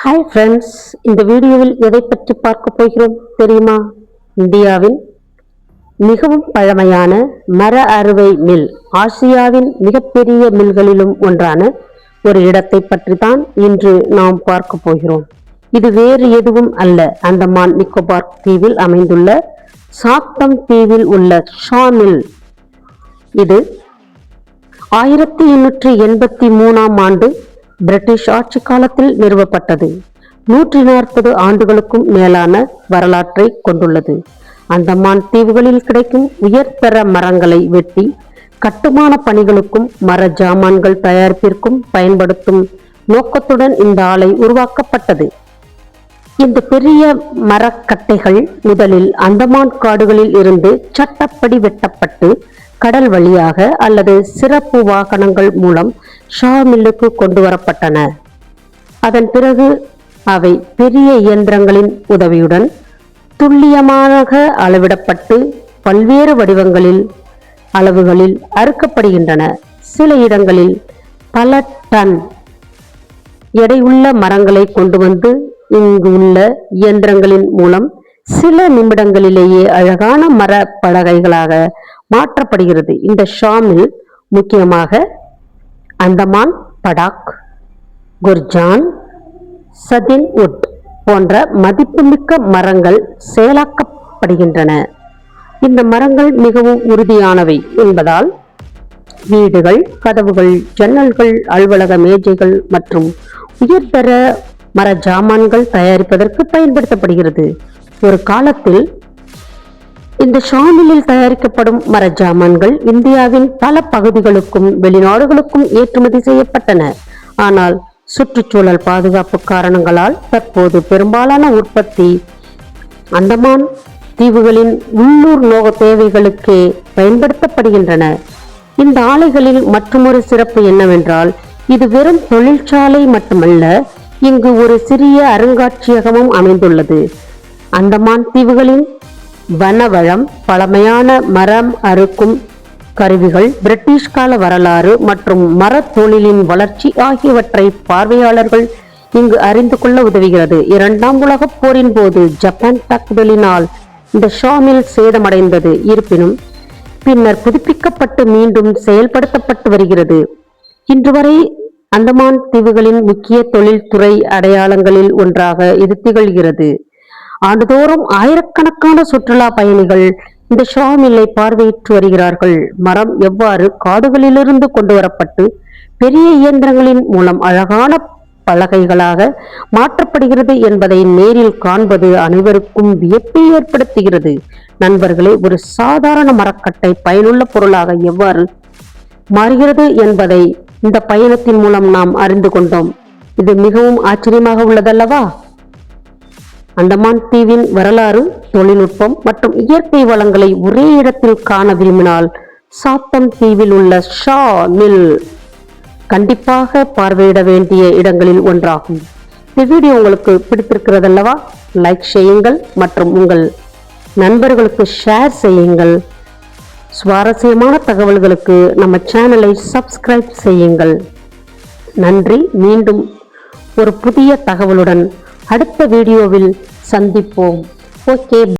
Hi friends, இந்த வீடியோவில் எதை பற்றி பார்க்க போகிறோம் தெரியுமா? இந்தியாவின் மிகவும் பழமையான மர அறுவை மில், ஆசியாவின் மிகப்பெரிய மில்களிலும் ஒன்றான ஒரு இடத்தை பற்றி தான் இன்று நாம் பார்க்க போகிறோம். இது வேறு எதுவும் அல்ல, அந்தமான் நிக்கோபார் தீவில் அமைந்துள்ள சாத்தம் தீவில் உள்ள ஷா மில். இது 1883ஆம் ஆண்டு பிரிட்டிஷ் ஆட்சி காலத்தில் நிறுவப்பட்டது. 140 ஆண்டுகளுக்கும் மேலான வரலாற்றை கொண்டுள்ளது. அந்தமான் தீவுகளில் கிடைக்கும் உயர்தர மரங்களை வெட்டி கட்டுமான பணிகளுக்கும் மர ஜாமான்கள் தயாரிப்பிற்கும் பயன்படுத்தும் நோக்கத்துடன் இந்த ஆலை உருவாக்கப்பட்டது. இந்த பெரிய மரக்கட்டைகள் முதலில் அந்தமான் காடுகளில் இருந்து சட்டப்படி வெட்டப்பட்டு கடல் வழியாக அல்லது சிறப்பு வாகனங்கள் மூலம் ஷா மில்லுக்கு கொண்டு வரப்பட்டன. அதன் பிறகு அவை பெரிய இயந்திரங்களின் உதவியுடன் துல்லியமாக அளவிடப்பட்டு பல்வேறு வடிவங்களில் அளவுகளில் அறுக்கப்படுகின்றன. சில இடங்களில் பல டன் எடையுள்ள மரங்களை கொண்டு வந்து இங்கு உள்ள இயந்திரங்களின் மூலம் சில நிமிடங்களிலேயே அழகான மர பலகைகளாக மாற்றப்படுகிறது. இந்த ஷா மில் முக்கியமாக அந்தமான், படாக், குர்ஜான், சதின் உட் போன்ற மதிப்புமிக்க மரங்கள் செயலாக்கப்படுகின்றன. இந்த மரங்கள் மிகவும் உறுதியானவை என்பதால் வீடுகள், கதவுகள், ஜன்னல்கள், அலுவலக மேஜைகள் மற்றும் உயர்தர மர ஜாமான்கள் தயாரிப்பதற்கு பயன்படுத்தப்படுகிறது. ஒரு காலத்தில் இந்த ஷா மில்லில் தயாரிக்கப்படும் மர ஜாமான்கள் இந்தியாவின் பல பகுதிகளுக்கும் வெளிநாடுகளுக்கும் ஏற்றுமதி செய்யப்பட்டன. ஆனால் சுற்றுச்சூழல் பாதுகாப்பு காரணங்களால் தற்போது பெரும்பாலான உற்பத்தி அந்தமான் தீவுகளின் உள்ளூர் நோக தேவைகளுக்கே பயன்படுத்தப்படுகின்றன. இந்த ஆலைகளில் மற்றொரு சிறப்பு என்னவென்றால், இது வெறும் தொழிற்சாலை மட்டுமல்ல, இங்கு ஒரு சிறிய அருங்காட்சியகமும் அமைந்துள்ளது. அந்தமான் தீவுகளின் வனவளம், பழமையான மரம் அறுக்கும் கருவிகள், பிரிட்டிஷ் கால வரலாறு மற்றும் மர தொழிலின் வளர்ச்சி ஆகியவற்றை பார்வையாளர்கள் இங்கு அறிந்து கொள்ள உதவுகிறது. 2ஆம் உலகப் போரின் போது ஜப்பான் தாக்குதலினால் இந்த ஷா மில் சேதமடைந்தது. இருப்பினும் பின்னர் புதுப்பிக்கப்பட்டு மீண்டும் செயல்படுத்தப்பட்டு வருகிறது. இன்று வரை அந்தமான் தீவுகளின் முக்கிய தொழில்துறை அடையாளங்களில் ஒன்றாக இது திகழ்கிறது. ஆண்டுதோறும் ஆயிரக்கணக்கான சுற்றுலா பயணிகள் இந்த ஷா மில்லை பார்வையிட்டு வருகிறார்கள். மரம் எவ்வாறு காடுகளிலிருந்து கொண்டு வரப்பட்டு பெரிய இயந்திரங்களின் மூலம் அழகான பலகைகளாக மாற்றப்படுகிறது என்பதை நேரில் காண்பது அனைவருக்கும் வியப்பை ஏற்படுத்துகிறது. நண்பர்களே, ஒரு சாதாரண மரக்கட்டை பயனுள்ள பொருளாக எவ்வாறு மாறுகிறது என்பதை இந்த பயணத்தின் மூலம் நாம் அறிந்து கொண்டோம். இது மிகவும் ஆச்சரியமாக உள்ளதல்லவா? அந்தமான் தீவின் வரலாறு, தொழில்நுட்பம் மற்றும் இயற்கை வளங்களை ஒரே இடத்தில் காண விரும்பினால் சாத்தம் தீவில் உள்ள ஷா மில் கண்டிப்பாக பார்வையிட வேண்டிய இடங்களில் ஒன்றாகும். இந்த வீடியோ உங்களுக்கு பிடித்திருக்கிறதல்லவா? லைக் செய்யுங்கள் மற்றும் உங்கள் நண்பர்களுக்கு ஷேர் செய்யுங்கள். சுவாரஸ்யமான தகவல்களுக்கு நம்ம சேனலை சப்ஸ்கிரைப் செய்யுங்கள். நன்றி. மீண்டும் ஒரு புதிய தகவலுடன் அடுத்த வீடியோவில் சந்திப்போம். ஓகே.